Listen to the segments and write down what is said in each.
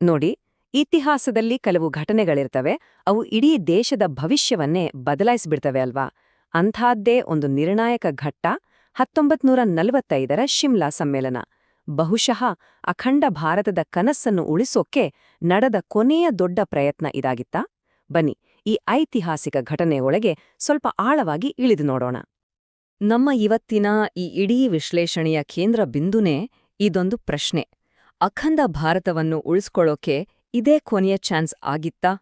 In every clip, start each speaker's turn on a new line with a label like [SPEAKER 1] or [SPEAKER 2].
[SPEAKER 1] ನೋಡಿ, ಇತಿಹಾಸದಲ್ಲಿ ಕೆಲವು ಘಟನೆಗಳಿರ್ತವೆ, ಅವು ಇಡೀ ದೇಶದ ಭವಿಷ್ಯವನ್ನೇ ಬದಲಾಯಿಸಿಬಿಡ್ತವೆ ಅಲ್ವಾ? ಅಂಥದ್ದೇ ಒಂದು ನಿರ್ಣಾಯಕ ಘಟ್ಟ 1945ರ ಶಿಮ್ಲಾ ಸಮ್ಮೇಳನ. ಬಹುಶಃ ಅಖಂಡ ಭಾರತದ ಕನಸನ್ನು ಉಳಿಸೋಕೆ ನಡೆದ ಕೊನೆಯ ದೊಡ್ಡ ಪ್ರಯತ್ನ ಇದಾಗಿತ್ತಾ? ಬನ್ನಿ, ಈ ಐತಿಹಾಸಿಕ ಘಟನೆಯೊಳಗೆ ಸ್ವಲ್ಪ ಆಳವಾಗಿ ಇಳಿದು ನೋಡೋಣ. ನಮ್ಮ ಇವತ್ತಿನ ಈ ಇಡೀ ವಿಶ್ಲೇಷಣೆಯ ಕೇಂದ್ರ ಬಿಂದುನೇ ಇದೊಂದು ಪ್ರಶ್ನೆ. ಅಖಂಡ ಭಾರತವನ್ನು ಉಳಿಸ್ಕೊಳ್ಳೋಕೆ ಇದೇ ಕೊನೆಯ ಚಾನ್ಸ್ ಆಗಿತ್ತಾ?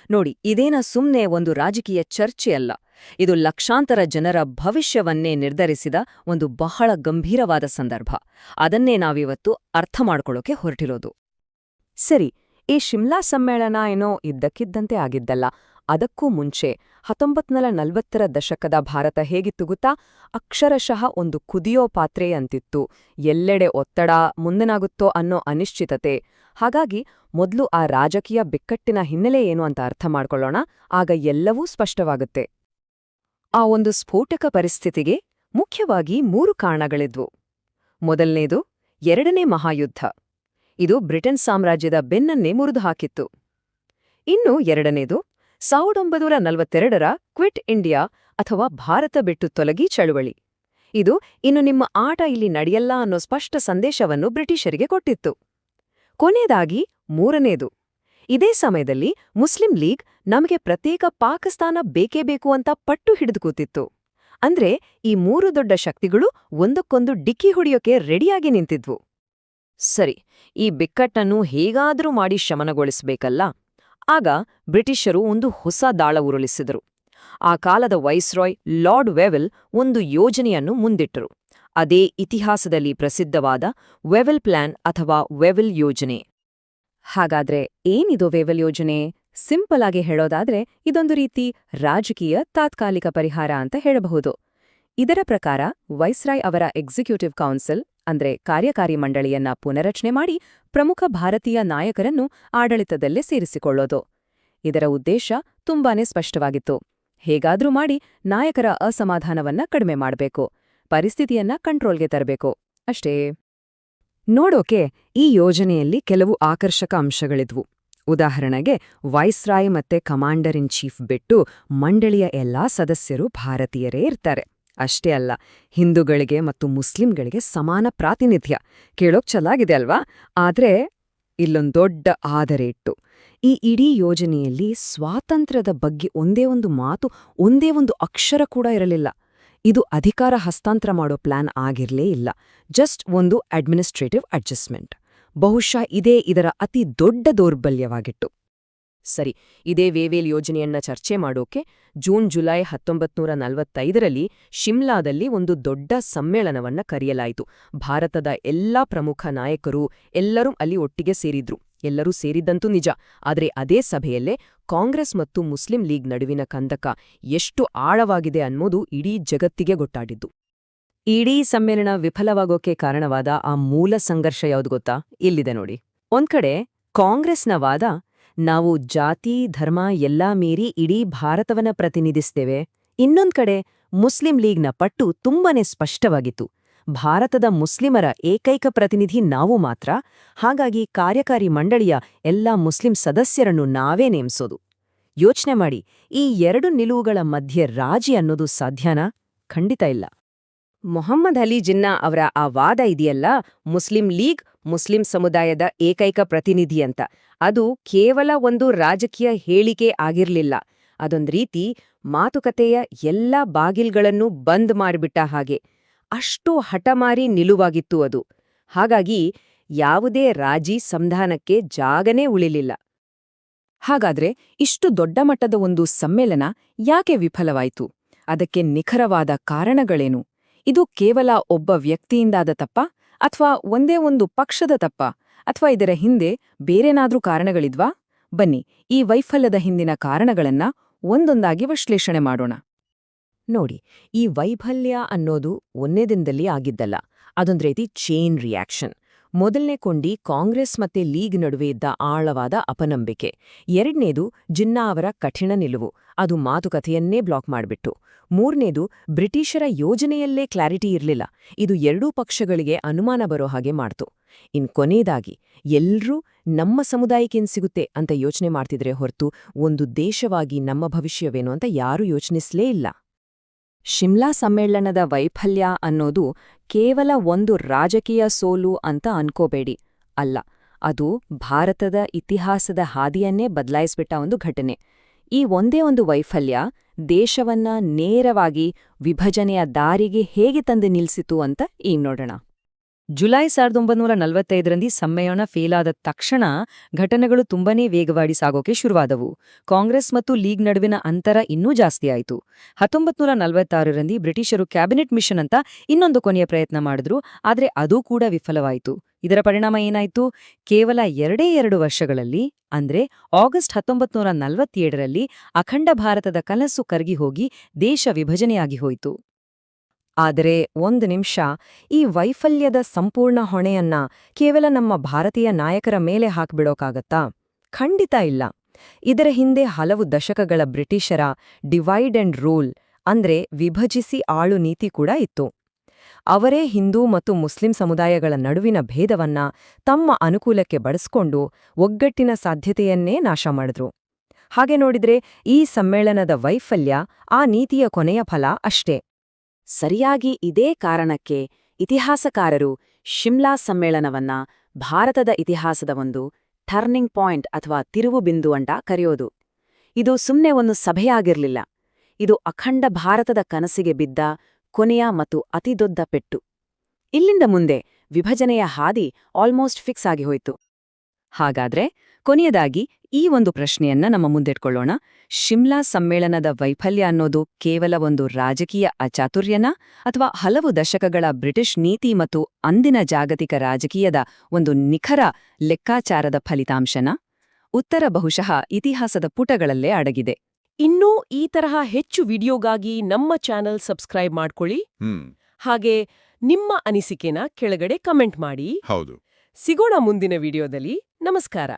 [SPEAKER 1] ನೋಡಿ, ಇದೇನ ಸುಮ್ನೆ ಒಂದು ರಾಜಕೀಯ ಚರ್ಚೆಯಲ್ಲ. ಇದು ಲಕ್ಷಾಂತರ ಜನರ ಭವಿಷ್ಯವನ್ನೇ ನಿರ್ಧರಿಸಿದ ಒಂದು ಬಹಳ ಗಂಭೀರವಾದ ಸಂದರ್ಭ. ಅದನ್ನೇ ನಾವಿವತ್ತು ಅರ್ಥ ಮಾಡ್ಕೊಳ್ಳೋಕೆ ಹೊರಟಿರೋದು. ಸರಿ, ಈ ಶಿಮ್ಲಾ ಸಮ್ಮೇಳನ ಏನೋ ಇದ್ದಕ್ಕಿದ್ದಂತೆ ಆಗಿದ್ದಲ್ಲ. ಅದಕ್ಕೂ ಮುಂಚೆ 1940ರ ದಶಕದ ಭಾರತ ಹೇಗಿತ್ತು ಗೊತ್ತಾ? ಅಕ್ಷರಶಃ ಒಂದು ಕುದಿಯೋ ಪಾತ್ರೆ ಅಂತಿತ್ತು. ಎಲ್ಲೆಡೆ ಒತ್ತಡ, ಮುಂದೇನಾಗುತ್ತೋ ಅನ್ನೋ ಅನಿಶ್ಚಿತತೆ. ಹಾಗಾಗಿ ಮೊದಲು ಆ ರಾಜಕೀಯ ಬಿಕ್ಕಟ್ಟಿನ ಹಿನ್ನೆಲೆ ಏನು ಅಂತ ಅರ್ಥ ಮಾಡ್ಕೊಳ್ಳೋಣ. ಆಗ ಎಲ್ಲವೂ ಸ್ಪಷ್ಟವಾಗುತ್ತೆ. ಆ ಒಂದು ಸ್ಫೋಟಕ ಪರಿಸ್ಥಿತಿಗೆ ಮುಖ್ಯವಾಗಿ 3 ಕಾರಣಗಳಿದ್ವು. ಮೊದಲನೇದು, ಎರಡನೇ ಮಹಾಯುದ್ಧ. ಇದು ಬ್ರಿಟನ್ ಸಾಮ್ರಾಜ್ಯದ ಬೆನ್ನನ್ನೇ ಮುರಿದು ಹಾಕಿತ್ತು. ಇನ್ನು ಎರಡನೇದು, 1942ರ ಕ್ವಿಟ್ ಇಂಡಿಯಾ ಅಥವಾ ಭಾರತ ಬಿಟ್ಟು ತೊಲಗಿ ಚಳುವಳಿ. ಇದು ಇನ್ನು ನಿಮ್ಮ ಆಟ ಇಲ್ಲಿ ನಡೆಯಲ್ಲ ಅನ್ನೋ ಸ್ಪಷ್ಟ ಸಂದೇಶವನ್ನು ಬ್ರಿಟಿಷರಿಗೆ ಕೊಟ್ಟಿತ್ತು. ಕೊನೆಯದಾಗಿ ಮೂರನೇದು, ಇದೇ ಸಮಯದಲ್ಲಿ ಮುಸ್ಲಿಂ ಲೀಗ್ ನಮಗೆ ಪ್ರತ್ಯೇಕ ಪಾಕಿಸ್ತಾನ ಬೇಕೇ ಬೇಕು ಅಂತ ಪಟ್ಟು ಹಿಡಿದು ಕೂತಿತ್ತು. ಅಂದ್ರೆ ಈ 3 ದೊಡ್ಡ ಶಕ್ತಿಗಳು ಒಂದಕ್ಕೊಂದು ಡಿಕ್ಕಿ ಹೊಡೆಯೋಕೆ ರೆಡಿಯಾಗಿ ನಿಂತಿದ್ವು. ಸರಿ, ಈ ಬಿಕ್ಕಟ್ಟನ್ನು ಹೇಗಾದ್ರೂ ಮಾಡಿ ಶಮನಗೊಳಿಸಬೇಕಲ್ಲ. ಆಗ ಬ್ರಿಟಿಷರು ಒಂದು ಹೊಸ ದಾಳ ಉರುಳಿಸಿದರು. ಆ ಕಾಲದ ವೈಸ್ರಾಯ್ ಲಾರ್ಡ್ ವೆವೆಲ್ ಒಂದು ಯೋಜನೆಯನ್ನು ಮುಂದಿಟ್ಟರು. ಅದೇ ಇತಿಹಾಸದಲ್ಲಿ ಪ್ರಸಿದ್ಧವಾದ ವೆವೆಲ್ ಪ್ಲಾನ್ ಅಥವಾ ವೆವೆಲ್ ಯೋಜನೆ. ಹಾಗಾದ್ರೆ ಏನಿದು ವೆವೆಲ್ ಯೋಜನೆ? ಸಿಂಪಲ್ ಆಗಿ ಹೇಳೋದಾದ್ರೆ ಇದೊಂದು ರೀತಿ ರಾಜಕೀಯ ತಾತ್ಕಾಲಿಕ ಪರಿಹಾರ ಅಂತ ಹೇಳಬಹುದು. ಇದರ ಪ್ರಕಾರ ವೈಸ್ರಾಯ್ ಅವರ ಎಕ್ಸಿಕ್ಯೂಟಿವ್ ಕೌನ್ಸಿಲ್ ಅಂದ್ರೆ ಕಾರ್ಯಕಾರಿ ಮಂಡಳಿಯನ್ನ ಪುನರಚನೆ ಮಾಡಿ ಪ್ರಮುಖ ಭಾರತೀಯ ನಾಯಕರನ್ನು ಆಡಳಿತದಲ್ಲೇ ಸೇರಿಸಿಕೊಳ್ಳೋದು. ಇದರ ಉದ್ದೇಶ ತುಂಬಾನೇ ಸ್ಪಷ್ಟವಾಗಿತ್ತು. ಹೇಗಾದ್ರೂ ಮಾಡಿ ನಾಯಕರ ಅಸಮಾಧಾನವನ್ನ ಕಡಿಮೆ ಮಾಡಬೇಕು, ಪರಿಸ್ಥಿತಿಯನ್ನ ಕಂಟ್ರೋಲ್ಗೆ ತರಬೇಕು ಅಷ್ಟೇ. ನೋಡೋಕೆ ಈ ಯೋಜನೆಯಲ್ಲಿ ಕೆಲವು ಆಕರ್ಷಕ ಅಂಶಗಳಿದ್ವು. ಉದಾಹರಣೆಗೆ, ವೈಸ್ರಾಯ್ ಮತ್ತೆ ಕಮಾಂಡರ್ ಇನ್ ಚೀಫ್ ಬಿಟ್ಟು ಮಂಡಳಿಯ ಎಲ್ಲಾ ಸದಸ್ಯರು ಭಾರತೀಯರೇ ಇರ್ತಾರೆ. ಅಷ್ಟೇ ಅಲ್ಲ, ಹಿಂದೂಗಳಿಗೆ ಮತ್ತು ಮುಸ್ಲಿಂಗಳಿಗೆ ಸಮಾನ ಪ್ರಾತಿನಿಧ್ಯ. ಕೇಳೋಕ್ ಚೆನ್ನಾಗಿದೆ ಅಲ್ವಾ? ಆದ್ರೆ ಇಲ್ಲೊಂದು ದೊಡ್ಡ ಆದರೆ ಇಟ್ಟು. ಈ ಇಡೀ ಯೋಜನೆಯಲ್ಲಿ ಸ್ವಾತಂತ್ರ್ಯದ ಬಗ್ಗೆ ಒಂದೇ ಒಂದು ಮಾತು, ಒಂದೇ ಒಂದು ಅಕ್ಷರ ಕೂಡ ಇರಲಿಲ್ಲ. ಇದು ಅಧಿಕಾರ ಹಸ್ತಾಂತರ ಮಾಡೋ ಪ್ಲಾನ್ ಆಗಿರ್ಲೇ ಇಲ್ಲ. ಜಸ್ಟ್ ಒಂದು ಅಡ್ಮಿನಿಸ್ಟ್ರೇಟಿವ್ ಅಡ್ಜಸ್ಟ್ಮೆಂಟ್. ಬಹುಶಃ ಇದೇ ಇದರ ಅತಿ ದೊಡ್ಡ ದೌರ್ಬಲ್ಯವಾಗಿತ್ತು. ಸರಿ, ಇದೇ ವೇವೇಲ್ ಯೋಜನೆಯನ್ನ ಚರ್ಚೆ ಮಾಡೋಕೆ ಜೂನ್-ಜುಲೈ 1945ರಲ್ಲಿ ಶಿಮ್ಲಾದಲ್ಲಿ ಒಂದು ದೊಡ್ಡ ಸಮ್ಮೇಳನವನ್ನ ಕರೆಯಲಾಯಿತು. ಭಾರತದ ಎಲ್ಲಾ ಪ್ರಮುಖ ನಾಯಕರು ಎಲ್ಲರೂ ಅಲ್ಲಿ ಒಟ್ಟಿಗೆ ಸೇರಿದ್ರು. ಎಲ್ಲರೂ ಸೇರಿದ್ದಂತೂ ನಿಜ, ಆದರೆ ಅದೇ ಸಭೆಯಲ್ಲೇ ಕಾಂಗ್ರೆಸ್ ಮತ್ತು ಮುಸ್ಲಿಂ ಲೀಗ್ ನಡುವಿನ ಕಂದಕ ಎಷ್ಟು ಆಳವಾಗಿದೆ ಅನ್ನೋದು ಇಡೀ ಜಗತ್ತಿಗೆ ಗೊತ್ತಾಡಿದ್ದು. ಇಡೀ ಸಮ್ಮೇಳನ ವಿಫಲವಾಗೋಕೆ ಕಾರಣವಾದ ಆ ಮೂಲ ಸಂಘರ್ಷ ಯಾವ್ದು ಗೊತ್ತಾ? ಇಲ್ಲಿದೆ ನೋಡಿ. ಒಂದ್ ಕಡೆ ಕಾಂಗ್ರೆಸ್ನ ವಾದ, ನಾವು ಜಾತಿ ಧರ್ಮ ಎಲ್ಲಾ ಮೀರಿ ಇಡೀ ಭಾರತವನ್ನ ಪ್ರತಿನಿಧಿಸ್ತೇವೆ. ಇನ್ನೊಂದ್ ಕಡೆ ಮುಸ್ಲಿಂ ಲೀಗ್ನ ಪಟ್ಟು ತುಂಬಾನೇ ಸ್ಪಷ್ಟವಾಗಿತ್ತು. ಭಾರತದ ಮುಸ್ಲಿಮರ ಏಕೈಕ ಪ್ರತಿನಿಧಿ ನಾವು ಮಾತ್ರ, ಹಾಗಾಗಿ ಕಾರ್ಯಕಾರಿ ಮಂಡಳಿಯ ಎಲ್ಲಾ ಮುಸ್ಲಿಂ ಸದಸ್ಯರನ್ನು ನಾವೇ ನೇಮಿಸೋದು. ಯೋಚನೆ ಮಾಡಿ, ಈ 2 ನಿಲುವುಗಳ ಮಧ್ಯೆ ರಾಜಿ ಅನ್ನೋದು ಸಾಧ್ಯನಾ? ಖಂಡಿತ ಇಲ್ಲ. ಮೊಹಮ್ಮದ್ ಅಲಿ ಜಿನ್ನಾ ಅವರ ಆ ವಾದ ಇದೆಯಲ್ಲ, ಮುಸ್ಲಿಂ ಲೀಗ್ ಮುಸ್ಲಿಂ ಸಮುದಾಯದ ಏಕೈಕ ಪ್ರತಿನಿಧಿ ಅಂತ, ಅದು ಕೇವಲ ಒಂದು ರಾಜಕೀಯ ಹೇಳಿಕೆ ಆಗಿರ್ಲಿಲ್ಲ. ಅದೊಂದು ರೀತಿ ಮಾತುಕತೆಯ ಎಲ್ಲಾ ಬಾಗಿಲ್ಗಳನ್ನೂ ಬಂದ್ ಮಾಡಿಬಿಟ್ಟ ಹಾಗೆ. ಅಷ್ಟು ಹಠಮಾರಿ ನಿಲುವಾಗಿತ್ತು ಅದು. ಹಾಗಾಗಿ ಯಾವುದೇ ರಾಜಿ ಸಂಧಾನಕ್ಕೆ ಜಾಗನೇ ಉಳಿಲಿಲ್ಲ. ಹಾಗಾದ್ರೆ ಇಷ್ಟು ದೊಡ್ಡ ಮಟ್ಟದ ಒಂದು ಸಮ್ಮೇಳನ ಯಾಕೆ ವಿಫಲವಾಯಿತು? ಅದಕ್ಕೆ ನಿಖರವಾದ ಕಾರಣಗಳೇನು? ಇದು ಕೇವಲ ಒಬ್ಬ ವ್ಯಕ್ತಿಯಿಂದಾದ ತಪ್ಪ, ಅಥವಾ ಒಂದೇ ಒಂದು ಪಕ್ಷದ ತಪ್ಪ, ಅಥವಾ ಇದರ ಹಿಂದೆ ಬೇರೇನಾದ್ರೂ ಕಾರಣಗಳಿದ್ವಾ? ಬನ್ನಿ, ಈ ವೈಫಲ್ಯದ ಹಿಂದಿನ ಕಾರಣಗಳನ್ನ ಒಂದೊಂದಾಗಿ ವಿಶ್ಲೇಷಣೆ ಮಾಡೋಣ. ನೋಡಿ, ಈ ವೈಫಲ್ಯ ಅನ್ನೋದು ಒಂದೇ ದಿನದಲ್ಲಿ ಆಗಿದ್ದಲ್ಲ. ಅದೊಂದು ರೀತಿ ಚೈನ್ ರಿಯಾಕ್ಷನ್. ಮೊದಲನೇ ಕೊಂಡಿ ಕಾಂಗ್ರೆಸ್ ಮತ್ತೆ ಲೀಗ್ ನಡುವೆ ಇದ್ದ ಆಳವಾದ ಅಪನಂಬಿಕೆ. ಎರಡನೇದು ಜಿನ್ನಾ ಅವರ ಕಠಿಣ ನಿಲುವು, ಅದು ಮಾತುಕತೆಯನ್ನೇ ಬ್ಲಾಕ್ ಮಾಡ್ಬಿಟ್ಟು. ಮೂರನೇದು ಬ್ರಿಟಿಷರ ಯೋಜನೆಯಲ್ಲೇ ಕ್ಲಾರಿಟಿ ಇರಲಿಲ್ಲ, ಇದು ಎರಡೂ ಪಕ್ಷಗಳಿಗೆ ಅನುಮಾನ ಬರೋ ಹಾಗೆ ಮಾಡ್ತು. ಕೊನೆಯದಾಗಿ ಎಲ್ರೂ ನಮ್ಮ ಸಮುದಾಯಕ್ಕೇನ್ ಸಿಗುತ್ತೆ ಅಂತ ಯೋಚನೆ ಮಾಡ್ತಿದ್ರೆ ಹೊರತು ಒಂದು ದೇಶವಾಗಿ ನಮ್ಮ ಭವಿಷ್ಯವೇನು ಅಂತ ಯಾರೂ ಯೋಚನಿಸ್ಲೇ ಇಲ್ಲ. ಶಿಮ್ಲಾ ಸಮ್ಮೇಳನದ ವೈಫಲ್ಯ ಅನ್ನೋದು ಕೇವಲ ಒಂದು ರಾಜಕೀಯ ಸೋಲು ಅಂತ ಅನ್ಕೋಬೇಡಿ. ಅಲ್ಲ, ಅದು ಭಾರತದ ಇತಿಹಾಸದ ಹಾದಿಯನ್ನೇ ಬದಲಾಯಿಸ್ಬಿಟ್ಟ ಒಂದು ಘಟನೆ. ಈ ಒಂದೇ ಒಂದು ವೈಫಲ್ಯ ದೇಶವನ್ನ ನೇರವಾಗಿ ವಿಭಜನೆಯ ದಾರಿಗೆ ಹೇಗೆ ತಂದು ನಿಲ್ಸಿತು ಅಂತ ಈಗ ನೋಡೋಣ. ಜುಲೈ 1945ರಲ್ಲಿ ಸಮ್ಮೇಳನ ಫೇಲಾದ ತಕ್ಷಣ ಘಟನೆಗಳು ತುಂಬನೇ ವೇಗವಾಗಿ ಸಾಗೋಕೆ ಶುರುವಾದವು. ಕಾಂಗ್ರೆಸ್ ಮತ್ತು ಲೀಗ್ ನಡುವಿನ ಅಂತರ ಇನ್ನೂ ಜಾಸ್ತಿ ಆಯಿತು. 1946ರಲ್ಲಿ ಬ್ರಿಟಿಷರು ಕ್ಯಾಬಿನೆಟ್ ಮಿಷನ್ ಅಂತ ಇನ್ನೊಂದು ಕೊನೆಯ ಪ್ರಯತ್ನ ಮಾಡಿದ್ರು, ಆದರೆ ಅದೂ ಕೂಡ ವಿಫಲವಾಯಿತು. ಇದರ ಪರಿಣಾಮ ಏನಾಯ್ತು? ಕೇವಲ 2 ವರ್ಷಗಳಲ್ಲಿ, ಅಂದ್ರೆ ಆಗಸ್ಟ್ 1947ರಲ್ಲಿ ಅಖಂಡ ಭಾರತದ ಕನಸು ಕರಗಿ ಹೋಗಿ ದೇಶ ವಿಭಜನೆಯಾಗಿ ಹೋಯಿತು. ಆದರೆ ಒಂದು ನಿಮಿಷ, ಈ ವೈಫಲ್ಯದ ಸಂಪೂರ್ಣ ಹೊಣೆಯನ್ನ ಕೇವಲ ನಮ್ಮ ಭಾರತೀಯ ನಾಯಕರ ಮೇಲೆ ಹಾಕ್ಬಿಡೋಕಾಗತ್ತಾ? ಖಂಡಿತ ಇಲ್ಲ. ಇದರ ಹಿಂದೆ ಹಲವು ದಶಕಗಳ ಬ್ರಿಟಿಷರ ಡಿವೈಡ್ ಅಂಡ್ ರೂಲ್, ಅಂದ್ರೆ ವಿಭಜಿಸಿ ಆಳು ನೀತಿ ಕೂಡ ಇತ್ತು. ಅವರೇ ಹಿಂದೂ ಮತ್ತು ಮುಸ್ಲಿಂ ಸಮುದಾಯಗಳ ನಡುವಿನ ಭೇದವನ್ನ ತಮ್ಮ ಅನುಕೂಲಕ್ಕೆ ಬಳಸ್ಕೊಂಡು ಒಗ್ಗಟ್ಟಿನ ಸಾಧ್ಯತೆಯನ್ನೇ ನಾಶ ಮಾಡಿದ್ರು. ಹಾಗೆ ನೋಡಿದ್ರೆ ಈ ಸಮ್ಮೇಳನದ ವೈಫಲ್ಯ ಆ ನೀತಿಯ ಕೊನೆಯ ಫಲ ಅಷ್ಟೇ. ಸರಿಯಾಗಿ ಇದೇ ಕಾರಣಕ್ಕೆ ಇತಿಹಾಸಕಾರರು ಶಿಮ್ಲಾ ಸಮ್ಮೇಳನವನ್ನ ಭಾರತದ ಇತಿಹಾಸದ ಒಂದು ಟರ್ನಿಂಗ್ ಪಾಯಿಂಟ್ ಅಥವಾ ತಿರುವು ಬಿಂದು ಅಂತ ಕರೆಯೋದು. ಇದು ಸುಮ್ಮನೆ ಒಂದು ಸಭೆಯಾಗಿರ್ಲಿಲ್ಲ, ಇದು ಅಖಂಡ ಭಾರತದ ಕನಸಿಗೆ ಬಿದ್ದ ಕೊನೆಯ ಮತ್ತು ಅತಿದೊಡ್ಡ ಪೆಟ್ಟು. ಇಲ್ಲಿಂದ ಮುಂದೆ ವಿಭಜನೆಯ ಹಾದಿ ಆಲ್ಮೋಸ್ಟ್ ಫಿಕ್ಸ್ ಆಗಿ ಹೋಯಿತು. ಹಾಗಾದ್ರೆ ಕೊನೆಯದಾಗಿ ಈ ಒಂದು ಪ್ರಶ್ನೆಯನ್ನ ನಮ್ಮ ಮುಂದಿಟ್ಕೊಳ್ಳೋಣ. ಶಿಮ್ಲಾ ಸಮ್ಮೇಳನದ ವೈಫಲ್ಯ ಅನ್ನೋದು ಕೇವಲ ಒಂದು ರಾಜಕೀಯ ಅಚಾತುರ್ಯನಾ, ಅಥವಾ ಹಲವು ದಶಕಗಳ ಬ್ರಿಟಿಷ್ ನೀತಿ ಮತ್ತು ಅಂದಿನ ಜಾಗತಿಕ ರಾಜಕೀಯದ ಒಂದು ನಿಖರ ಲೆಕ್ಕಾಚಾರದ ಫಲಿತಾಂಶನಾ? ಉತ್ತರ ಬಹುಶಃ ಇತಿಹಾಸದ ಪುಟಗಳಲ್ಲೇ ಅಡಗಿದೆ.
[SPEAKER 2] ಇನ್ನೂ ಈ ತರಹ ಹೆಚ್ಚು ವಿಡಿಯೋಗಾಗಿ ನಮ್ಮ ಚಾನೆಲ್ ಸಬ್ಸ್ಕ್ರೈಬ್ ಮಾಡ್ಕೊಳ್ಳಿ. ಹಾಗೆ ನಿಮ್ಮ ಅನಿಸಿಕೆನ ಕೆಳಗಡೆ ಕಮೆಂಟ್ ಮಾಡಿ.
[SPEAKER 3] ಹೌದು.
[SPEAKER 2] ಸಿಗೋಣ ಮುಂದಿನ ವಿಡಿಯೋದಲ್ಲಿ. ನಮಸ್ಕಾರ.